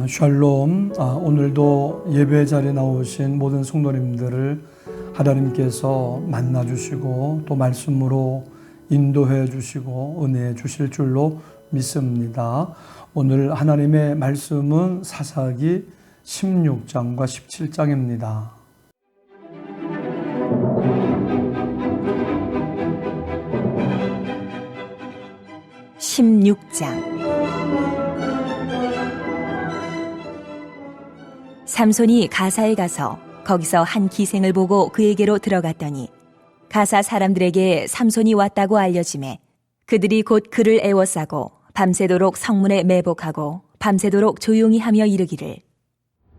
샬롬. 오늘도 예배 자리에 나오신 모든 성도님들을 하나님께서 만나주시고 또 말씀으로 인도해 주시고 은혜해 주실 줄로 믿습니다. 오늘 하나님의 말씀은 사사기 16장과 17장입니다. 삼손이 가사에 가서 거기서 한 기생을 보고 그에게로 들어갔더니 가사 사람들에게 삼손이 왔다고 알려지매 그들이 곧 그를 애워싸고 밤새도록 성문에 매복하고 밤새도록 조용히 하며 이르기를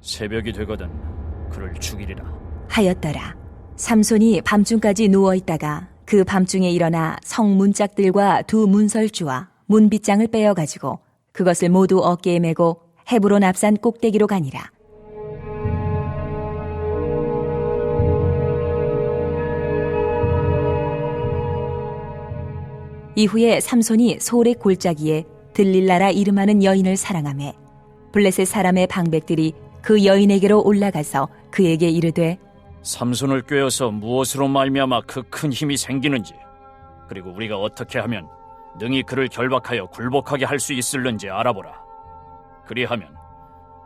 새벽이 되거든 그를 죽이리라 하였더라. 삼손이 밤중까지 누워있다가 그 밤중에 일어나 성 문짝들과 두 문설주와 문빗장을 빼어가지고 그것을 모두 어깨에 메고 헤브론 앞산 꼭대기로 가니라. 이후에 삼손이 소렉 골짜기에 들릴라라 이름하는 여인을 사랑하매 블레셋 사람의 방백들이 그 여인에게로 올라가서 그에게 이르되 삼손을 꾀어서 무엇으로 말미암아 그 큰 힘이 생기는지 그리고 우리가 어떻게 하면 능히 그를 결박하여 굴복하게 할 수 있을는지 알아보라. 그리하면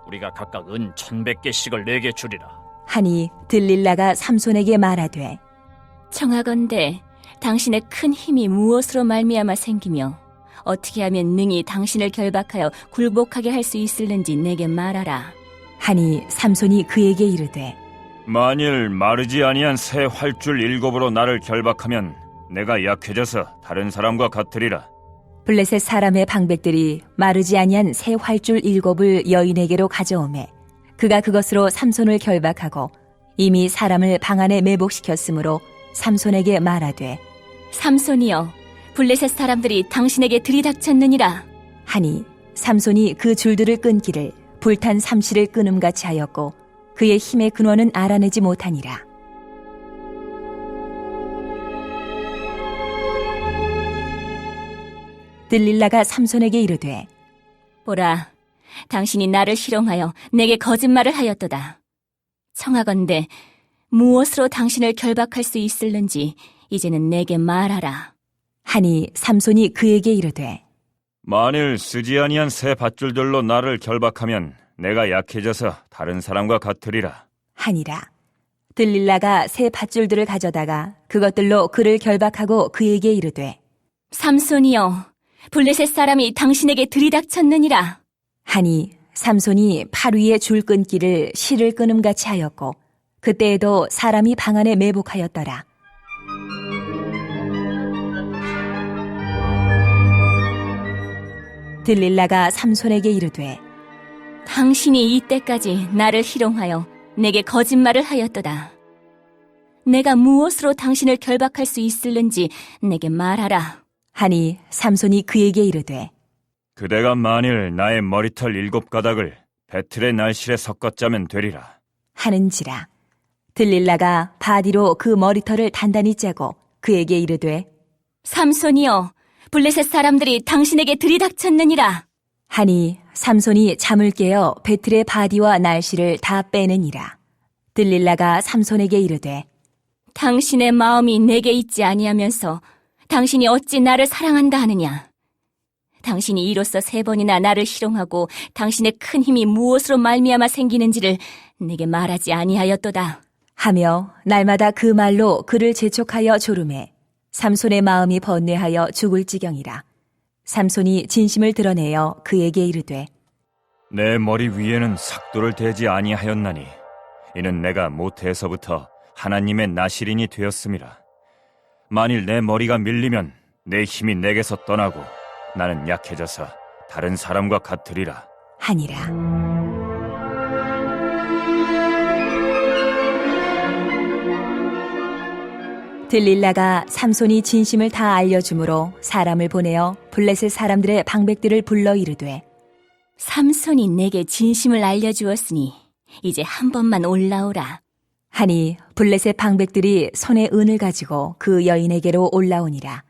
우리가 각각 은 1,100개씩을 내게 주리라 하니 들릴라가 삼손에게 말하되 청하건대 당신의 큰 힘이 무엇으로 말미암아 생기며 어떻게 하면 능히 당신을 결박하여 굴복하게 할 수 있을는지 내게 말하라. 하니 삼손이 그에게 이르되 만일 마르지 아니한 새 활줄 7으로 나를 결박하면 내가 약해져서 다른 사람과 같으리라. 블레셋 사람의 방백들이 마르지 아니한 새 활줄 7을 여인에게로 가져오매 그가 그것으로 삼손을 결박하고 이미 사람을 방 안에 매복시켰으므로 삼손에게 말하되 삼손이여 블레셋 사람들이 당신에게 들이닥쳤느니라. 하니 삼손이 그 줄들을 끊기를 불탄 삼시를 끊음같이 하였고 그의 힘의 근원은 알아내지 못하니라. 들릴라가 삼손에게 이르되 보라, 당신이 나를 희롱하여 내게 거짓말을 하였도다. 청하건대 무엇으로 당신을 결박할 수 있을는지 이제는 내게 말하라. 하니 삼손이 그에게 이르되 만일 쓰지 아니한 새 밧줄들로 나를 결박하면 내가 약해져서 다른 사람과 같으리라. 하니라. 들릴라가 새 밧줄들을 가져다가 그것들로 그를 결박하고 그에게 이르되 삼손이여 블레셋 사람이 당신에게 들이닥쳤느니라. 하니 삼손이 팔 위에 줄 끊기를 실을 끊음같이 하였고 그때에도 사람이 방 안에 매복하였더라. 들릴라가 삼손에게 이르되 당신이 이때까지 나를 희롱하여 내게 거짓말을 하였도다. 내가 무엇으로 당신을 결박할 수 있을는지 내게 말하라. 하니 삼손이 그에게 이르되 그대가 만일 나의 머리털 7가닥을 배틀의 날실에 섞어짜면 되리라. 하는지라. 들릴라가 바디로 그 머리털을 단단히 짜고 그에게 이르되 삼손이여 블레셋 사람들이 당신에게 들이닥쳤느니라. 하니 삼손이 잠을 깨어 배틀의 바디와 날씨를 다 빼느니라. 들릴라가 삼손에게 이르되 당신의 마음이 내게 있지 아니하면서 당신이 어찌 나를 사랑한다 하느냐. 당신이 이로써 3번이나 나를 희롱하고 당신의 큰 힘이 무엇으로 말미암아 생기는지를 내게 말하지 아니하였도다. 하며 날마다 그 말로 그를 재촉하여 조르매 삼손의 마음이 번뇌하여 죽을 지경이라. 삼손이 진심을 드러내어 그에게 이르되 내 머리 위에는 삭도를 대지 아니하였나니 이는 내가 모태에서부터 하나님의 나실인이 되었음이라. 만일 내 머리가 밀리면 내 힘이 내게서 떠나고 나는 약해져서 다른 사람과 같으리라. 하니라. 들릴라가 삼손이 진심을 다 알려주므로 사람을 보내어 블레셋 사람들의 방백들을 불러 이르되 삼손이 내게 진심을 알려주었으니 이제 한 번만 올라오라. 하니 블레셋 방백들이 손에 은을 가지고 그 여인에게로 올라오니라.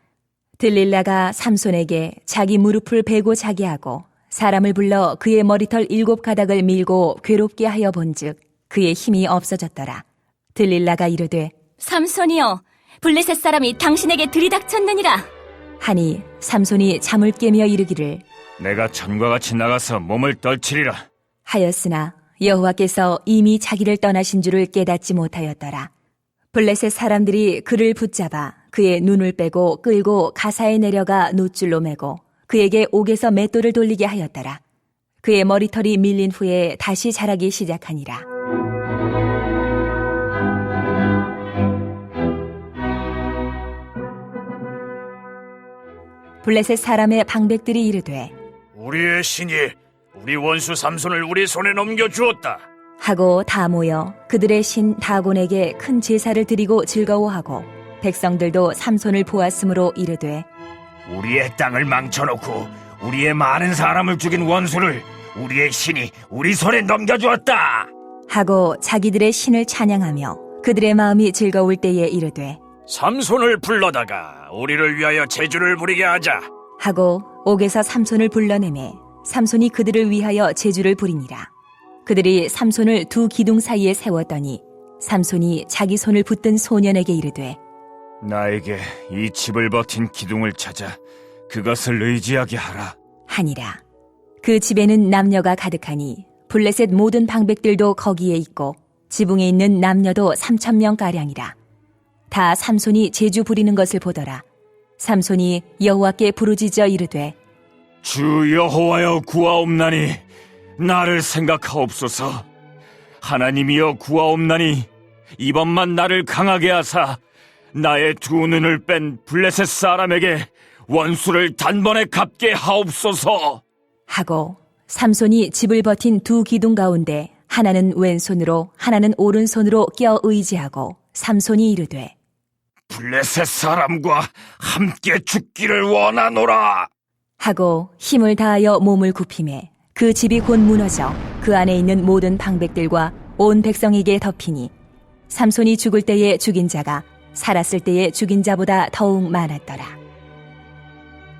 들릴라가 삼손에게 자기 무릎을 베고 자게 하고 사람을 불러 그의 머리털 7가닥을 밀고 괴롭게 하여 본즉 그의 힘이 없어졌더라. 들릴라가 이르되 삼손이여, 블레셋 사람이 당신에게 들이닥쳤느니라. 하니 삼손이 잠을 깨며 이르기를 내가 전과 같이 나가서 몸을 떨치리라. 하였으나 여호와께서 이미 자기를 떠나신 줄을 깨닫지 못하였더라. 블레셋 사람들이 그를 붙잡아 그의 눈을 빼고 끌고 가사에 내려가 놋줄로 매고 그에게 옥에서 맷돌을 돌리게 하였더라. 그의 머리털이 밀린 후에 다시 자라기 시작하니라. 블레셋 사람의 방백들이 이르되 우리의 신이 우리 원수 삼손을 우리 손에 넘겨주었다. 하고 다 모여 그들의 신 다곤에게 큰 제사를 드리고 즐거워하고 백성들도 삼손을 보았으므로 이르되 우리의 땅을 망쳐놓고 우리의 많은 사람을 죽인 원수를 우리의 신이 우리 손에 넘겨주었다. 하고 자기들의 신을 찬양하며 그들의 마음이 즐거울 때에 이르되 삼손을 불러다가 우리를 위하여 제주를 부리게 하자. 하고 옥에서 삼손을 불러내매 삼손이 그들을 위하여 제주를 부리니라. 그들이 삼손을 두 기둥 사이에 세웠더니 삼손이 자기 손을 붙든 소년에게 이르되 나에게 이 집을 버틴 기둥을 찾아 그것을 의지하게 하라. 하니라. 그 집에는 남녀가 가득하니 블레셋 모든 방백들도 거기에 있고 지붕에 있는 남녀도 3,000명가량이라. 다 삼손이 제주 부리는 것을 보더라. 삼손이 여호와께 부르짖어 이르되 주 여호와여 구하옵나니 나를 생각하옵소서. 하나님이여 구하옵나니 이번만 나를 강하게 하사 나의 두 눈을 뺀 블레셋 사람에게 원수를 단번에 갚게 하옵소서. 하고 삼손이 집을 버틴 두 기둥 가운데 하나는 왼손으로 하나는 오른손으로 껴 의지하고 삼손이 이르되 블레셋 사람과 함께 죽기를 원하노라. 하고 힘을 다하여 몸을 굽히매 그 집이 곧 무너져 그 안에 있는 모든 방백들과 온 백성에게 덮이니 삼손이 죽을 때에 죽인 자가 살았을 때에 죽인 자보다 더욱 많았더라.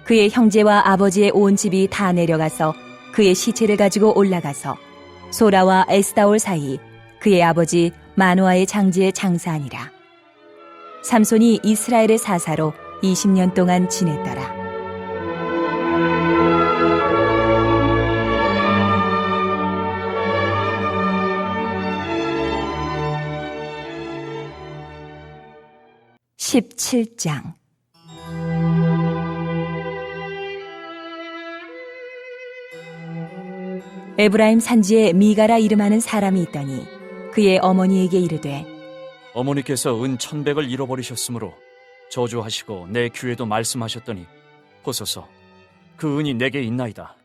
그의 형제와 아버지의 온 집이 다 내려가서 그의 시체를 가지고 올라가서 소라와 에스다올 사이 그의 아버지 마노아의 장지에 장사하니라. 삼손이 이스라엘의 사사로 20년 동안 지냈더라. (17장) 에브라임 산지에 미가라 이름하는 사람이 있더니 그의 어머니에게 이르되 어머니께서 은 1,100을 잃어버리셨으므로 저주하시고 내 귀에도 말씀하셨더니 보소서 그 은이 내게 있나이다.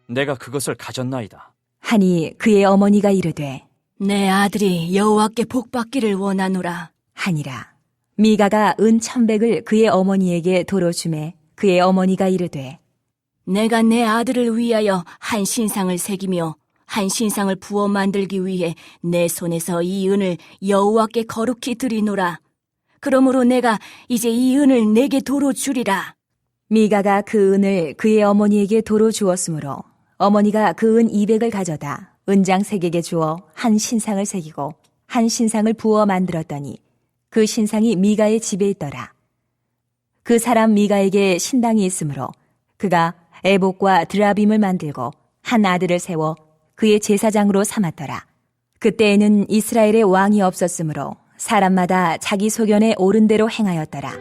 내가 그것을 가졌나이다. 하니 그의 어머니가 이르되 내 아들이 여호와께 복받기를 원하노라. 하니라. 미가가 은 1,100을 그의 어머니에게 도로 주매 그의 어머니가 이르되 내가 내 아들을 위하여 한 신상을 새기며 한 신상을 부어 만들기 위해 내 손에서 이 은을 여호와께 거룩히 드리노라. 그러므로 내가 이제 이 은을 내게 도로 주리라. 미가가 그 은을 그의 어머니에게 도로 주었으므로 어머니가 그 은 200을 가져다 은장색에게 주어 한 신상을 새기고 한 신상을 부어 만들었더니 그 신상이 미가의 집에 있더라. 그 사람 미가에게 신당이 있으므로 그가 에봇과 드라빔을 만들고 한 아들을 세워 그의 제사장으로 삼았더라. 그때에는 이스라엘에 왕이 없었으므로 사람마다 자기 소견에 옳은 대로 행하였더라.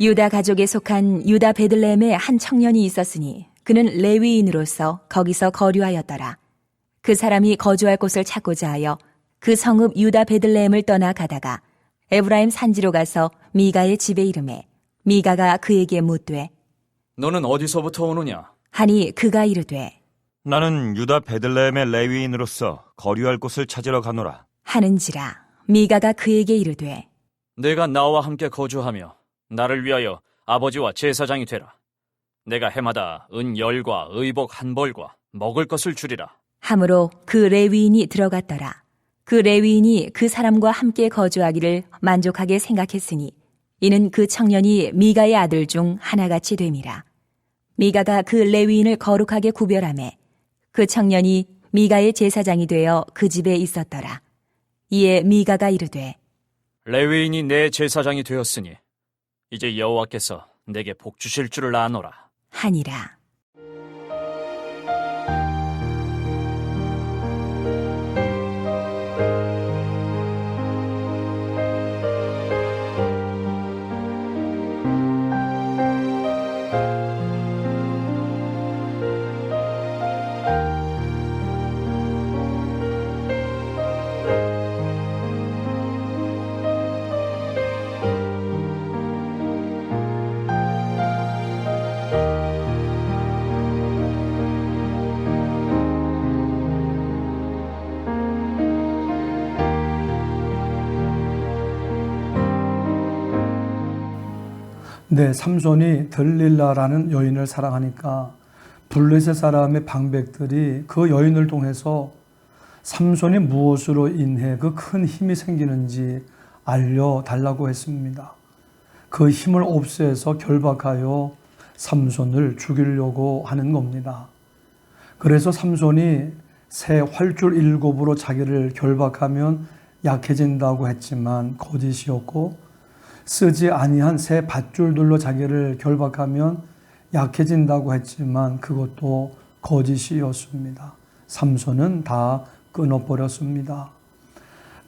유다 가족에 속한 유다 베들레헴에 한 청년이 있었으니 그는 레위인으로서 거기서 거류하였더라. 그 사람이 거주할 곳을 찾고자 하여 그 성읍 유다 베들레헴을 떠나 가다가 에브라임 산지로 가서 미가의 집에 이르매 미가가 그에게 묻되 너는 어디서부터 오느냐? 하니 그가 이르되 나는 유다 베들레헴의 레위인으로서 거류할 곳을 찾으러 가노라. 하는지라. 미가가 그에게 이르되 내가 나와 함께 거주하며 나를 위하여 아버지와 제사장이 되라. 내가 해마다 은 10과 의복 1벌과 먹을 것을 주리라. 하므로 그 레위인이 들어갔더라. 그 레위인이 그 사람과 함께 거주하기를 만족하게 생각했으니 이는 그 청년이 미가의 아들 중 하나같이 됨이라. 미가가 그 레위인을 거룩하게 구별하매 그 청년이 미가의 제사장이 되어 그 집에 있었더라. 이에 미가가 이르되 레위인이 내 제사장이 되었으니 이제 여호와께서 내게 복 주실 줄을 아노라. 하니라. 네, 삼손이 들릴라라는 여인을 사랑하니까 블레셋 사람의 방백들이 그 여인을 통해서 삼손이 무엇으로 인해 그 큰 힘이 생기는지 알려달라고 했습니다. 그 힘을 없애서 결박하여 삼손을 죽이려고 하는 겁니다. 그래서 삼손이 새 활줄 7으로 자기를 결박하면 약해진다고 했지만 거짓이었고, 쓰지 아니한 새 밧줄들로 자기를 결박하면 약해진다고 했지만 그것도 거짓이었습니다. 삼손은 다 끊어버렸습니다.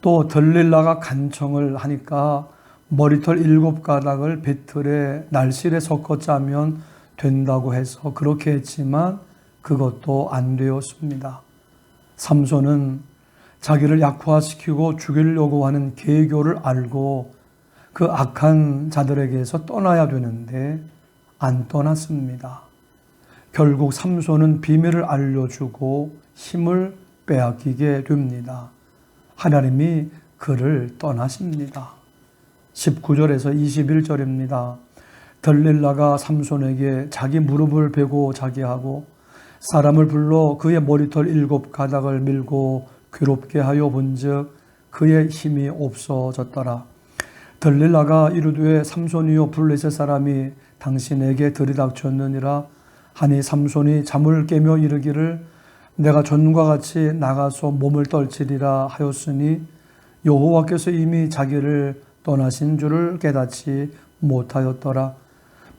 또 들릴라가 간청을 하니까 머리털 7가닥을 배틀에 날실에 섞어 짜면 된다고 해서 그렇게 했지만 그것도 안 되었습니다. 삼손은 자기를 약화시키고 죽이려고 하는 계교를 알고 그 악한 자들에게서 떠나야 되는데 안 떠났습니다. 결국 삼손은 비밀을 알려주고 힘을 빼앗기게 됩니다. 하나님이 그를 떠나십니다. 19절에서 21절입니다. 들릴라가 삼손에게 자기 무릎을 베고 자게 하고 사람을 불러 그의 머리털 7가닥을 밀고 괴롭게 하여 본즉 그의 힘이 없어졌더라. 들릴라가 이르되 삼손이여 블레셋 사람이 당신에게 들이닥쳤느니라 하니 삼손이 잠을 깨며 이르기를 내가 전과 같이 나가서 몸을 떨치리라 하였으니 여호와께서 이미 자기를 떠나신 줄을 깨닫지 못하였더라.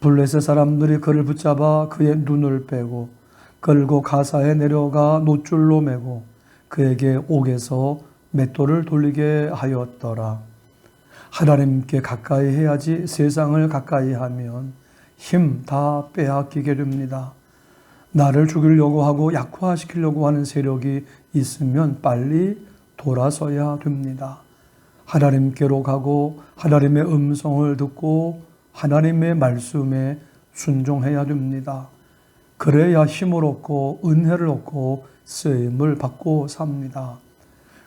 블레셋 사람들이 그를 붙잡아 그의 눈을 빼고 끌고 가사에 내려가 노줄로 매고 그에게 옥에서 맷돌을 돌리게 하였더라. 하나님께 가까이 해야지 세상을 가까이 하면 힘 다 빼앗기게 됩니다. 나를 죽이려고 하고 약화시키려고 하는 세력이 있으면 빨리 돌아서야 됩니다. 하나님께로 가고 하나님의 음성을 듣고 하나님의 말씀에 순종해야 됩니다. 그래야 힘을 얻고 은혜를 얻고 쓰임을 받고 삽니다.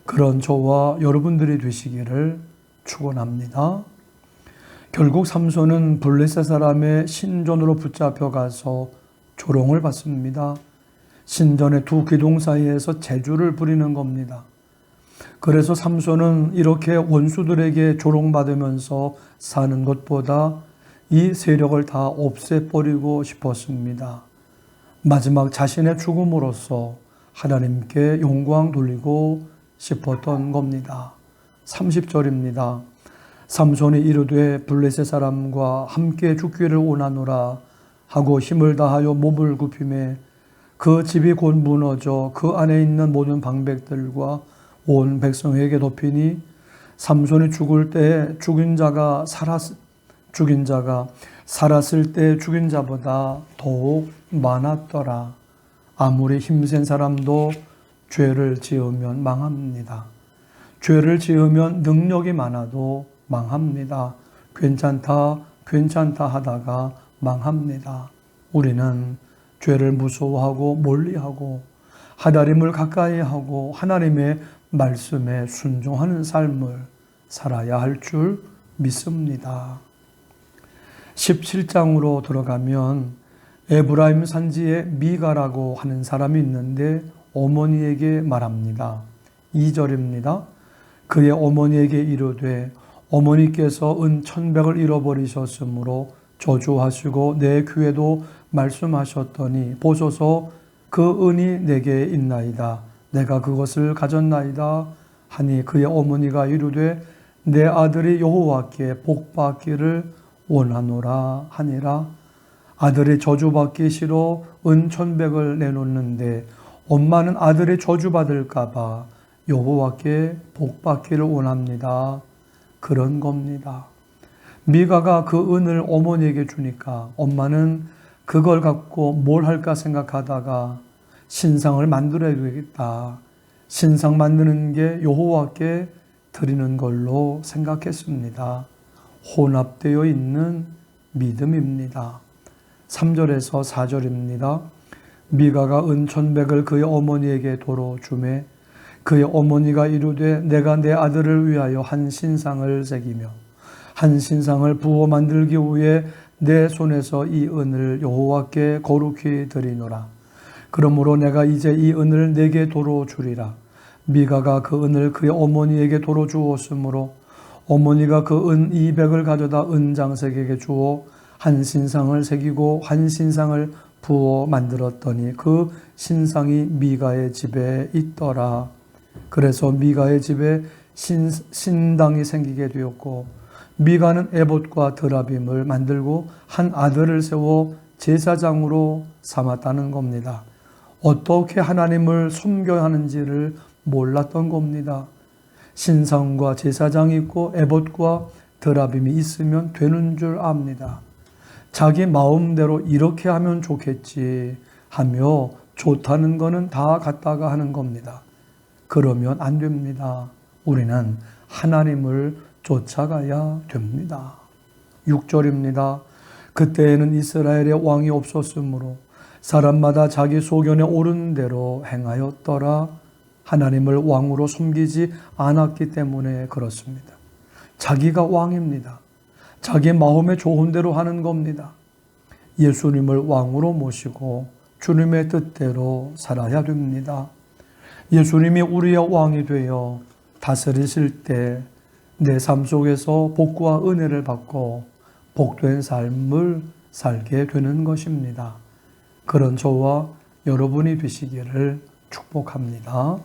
그런 저와 여러분들이 되시기를 축원합니다. 결국 삼손은 블레셋 사람의 신전으로 붙잡혀 가서 조롱을 받습니다. 신전의 두 기둥 사이에서 재주를 부리는 겁니다. 그래서 삼손은 이렇게 원수들에게 조롱받으면서 사는 것보다 이 세력을 다 없애버리고 싶었습니다. 마지막 자신의 죽음으로써 하나님께 영광 돌리고 싶었던 겁니다. 30절입니다. 삼손이 이르되 블레셋 사람과 함께 죽기를 원하노라 하고 힘을 다하여 몸을 굽히매 그 집이 곧 무너져 그 안에 있는 모든 방백들과 온 백성에게 덮이니 삼손이 죽을 때 죽인 자가 살았을 때 죽인 자보다 더욱 많았더라. 아무리 힘센 사람도 죄를 지으면 망합니다. 죄를 지으면 능력이 많아도 망합니다. 괜찮다 하다가 망합니다. 우리는 죄를 무서워하고 멀리하고 하나님을 가까이하고 하나님의 말씀에 순종하는 삶을 살아야 할 줄 믿습니다. 17장으로 들어가면 에브라임 산지에 미가라고 하는 사람이 있는데 어머니에게 말합니다. 2절입니다. 그의 어머니에게 이르되 어머니께서 은 1,100을 잃어버리셨으므로 저주하시고 내 귀에도 말씀하셨더니 보소서 그 은이 내게 있나이다. 내가 그것을 가졌나이다 하니 그의 어머니가 이르되 내 아들이 여호와께 복받기를 원하노라 하니라. 아들이 저주받기 싫어 은 1,100을 내놓는데 엄마는 아들이 저주받을까 봐 여호와께 복받기를 원합니다. 그런 겁니다. 미가가 그 은을 어머니에게 주니까 엄마는 그걸 갖고 뭘 할까 생각하다가 신상을 만들어야 되겠다. 신상 만드는 게 여호와께 드리는 걸로 생각했습니다. 혼합되어 있는 믿음입니다. 3절에서 4절입니다. 미가가 은 1,100을 그의 어머니에게 도로 주매 그의 어머니가 이르되 내가 내 아들을 위하여 한 신상을 새기며 한 신상을 부어 만들기 위해 내 손에서 이 은을 여호와께 거룩히 드리노라. 그러므로 내가 이제 이 은을 내게 도로 주리라. 미가가 그 은을 그의 어머니에게 도로 주었으므로 어머니가 그 은 200을 가져다 은장색에게 주어 한 신상을 새기고 한 신상을 부어 만들었더니 그 신상이 미가의 집에 있더라. 그래서 미가의 집에 신당이 생기게 되었고 미가는 에봇과 드라빔을 만들고 한 아들을 세워 제사장으로 삼았다는 겁니다. 어떻게 하나님을 섬겨야 하는지를 몰랐던 겁니다. 신상과 제사장이 있고 에봇과 드라빔이 있으면 되는 줄 압니다. 자기 마음대로 이렇게 하면 좋겠지 하며 좋다는 거는 다 갖다가 하는 겁니다. 그러면 안 됩니다. 우리는 하나님을 쫓아가야 됩니다. 6절입니다. 그때에는 이스라엘에 왕이 없었으므로 사람마다 자기 소견에 오른 대로 행하였더라. 하나님을 왕으로 섬기지 않았기 때문에 그렇습니다. 자기가 왕입니다. 자기 마음에 좋은 대로 하는 겁니다. 예수님을 왕으로 모시고 주님의 뜻대로 살아야 됩니다. 예수님이 우리의 왕이 되어 다스리실 때 내 삶 속에서 복과 은혜를 받고 복된 삶을 살게 되는 것입니다. 그런 저와 여러분이 되시기를 축복합니다.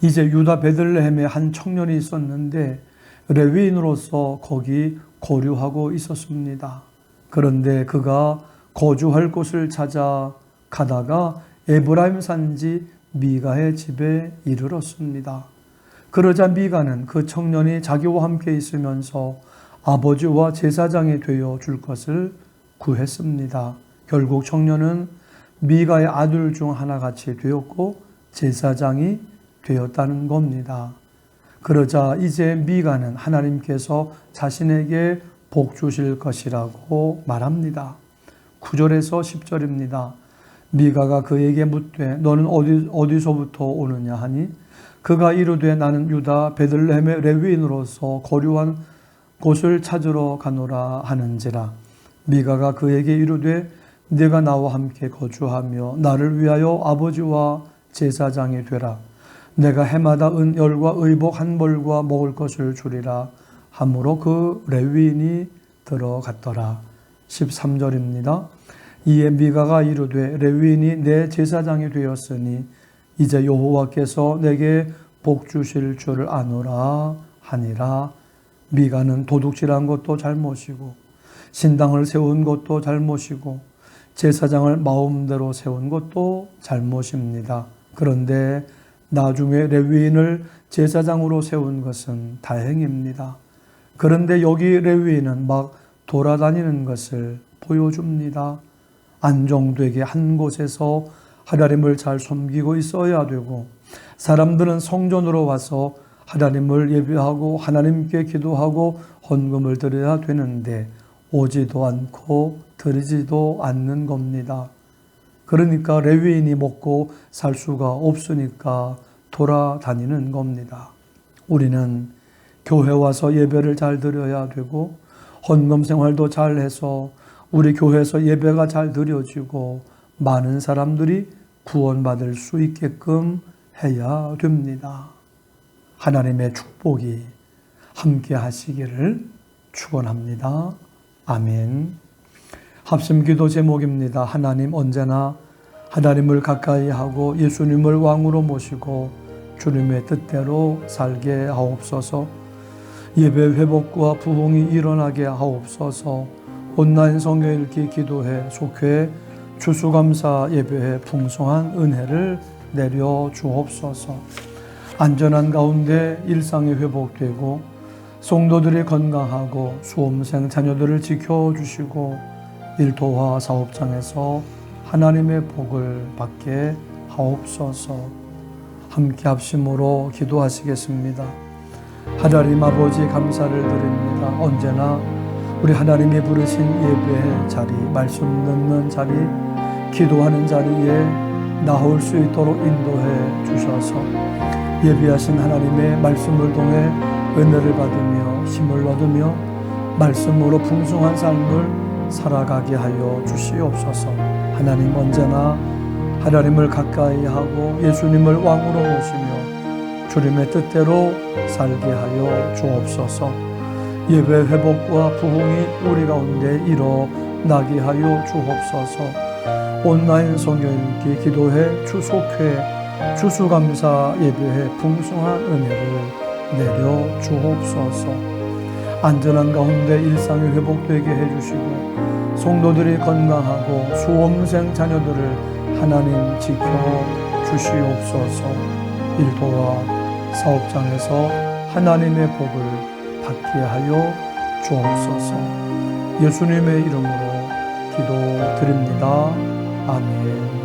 이제 유다 베들레헴에 한 청년이 있었는데 레위인으로서 거기 거류하고 있었습니다. 그런데 그가 거주할 곳을 찾아 가다가 에브라임 산지 미가의 집에 이르렀습니다. 그러자 미가는 그 청년이 자기와 함께 있으면서 아버지와 제사장이 되어 줄 것을 구했습니다. 결국 청년은 미가의 아들 중 하나같이 되었고 제사장이 되었다는 겁니다. 그러자 이제 미가는 하나님께서 자신에게 복 주실 것이라고 말합니다. 9절에서 10절입니다. 미가가 그에게 묻되 너는 어디서부터 오느냐 하니 그가 이르되 나는 유다 베들레헴의 레위인으로서 거류한 곳을 찾으러 가노라 하는지라. 미가가 그에게 이르되 네가 나와 함께 거주하며 나를 위하여 아버지와 제사장이 되라. 내가 해마다 은 10과 의복 1벌과 먹을 것을 주리라 하므로 그 레위인이 들어갔더라. 13절입니다. 이에 미가가 이르되 레위인이 내 제사장이 되었으니 이제 여호와께서 내게 복 주실 줄을 아노라 하니라. 미가는 도둑질한 것도 잘못이고 신당을 세운 것도 잘못이고 제사장을 마음대로 세운 것도 잘못입니다. 그런데 나중에 레위인을 제사장으로 세운 것은 다행입니다. 그런데 여기 레위인은 막 돌아다니는 것을 보여줍니다. 안정되게 한 곳에서 하나님을 잘 섬기고 있어야 되고 사람들은 성전으로 와서 하나님을 예배하고 하나님께 기도하고 헌금을 드려야 되는데 오지도 않고 드리지도 않는 겁니다. 그러니까 레위인이 먹고 살 수가 없으니까 돌아다니는 겁니다. 우리는 교회 와서 예배를 잘 드려야 되고 헌금 생활도 잘 해서 우리 교회에서 예배가 잘 드려지고 많은 사람들이 구원받을 수 있게끔 해야 됩니다. 하나님의 축복이 함께 하시기를 축원합니다. 아멘. 합심 기도 제목입니다. 하나님, 언제나 하나님을 가까이 하고 예수님을 왕으로 모시고 주님의 뜻대로 살게 하옵소서. 예배 회복과 부흥이 일어나게 하옵소서. 온라인 성경 읽기 기도회 속회 추수감사 예배에 풍성한 은혜를 내려 주옵소서. 안전한 가운데 일상이 회복되고 성도들이 건강하고 수험생 자녀들을 지켜주시고 일터와 사업장에서 하나님의 복을 받게 하옵소서. 함께 합심으로 기도하시겠습니다. 하나님 아버지, 감사를 드립니다. 언제나 우리 하나님이 부르신 예배의 자리, 말씀 듣는 자리, 기도하는 자리에 나올 수 있도록 인도해 주셔서 예비하신 하나님의 말씀을 통해 은혜를 받으며 힘을 얻으며 말씀으로 풍성한 삶을 살아가게 하여 주시옵소서. 하나님, 언제나 하나님을 가까이 하고 예수님을 왕으로 모시며 주님의 뜻대로 살게 하여 주옵소서. 예배 회복과 부흥이 우리 가운데 일어나게 하여 주옵소서. 온라인 성경 읽기 기도회 추석회 추수감사 예배에 풍성한 은혜를 내려 주옵소서. 안전한 가운데 일상이 회복되게 해주시고 성도들이 건강하고 수험생 자녀들을 하나님 지켜 주시옵소서. 일터와 사업장에서 하나님의 복을 받게 하여 주옵소서. 예수님의 이름으로 기도드립니다. 아멘.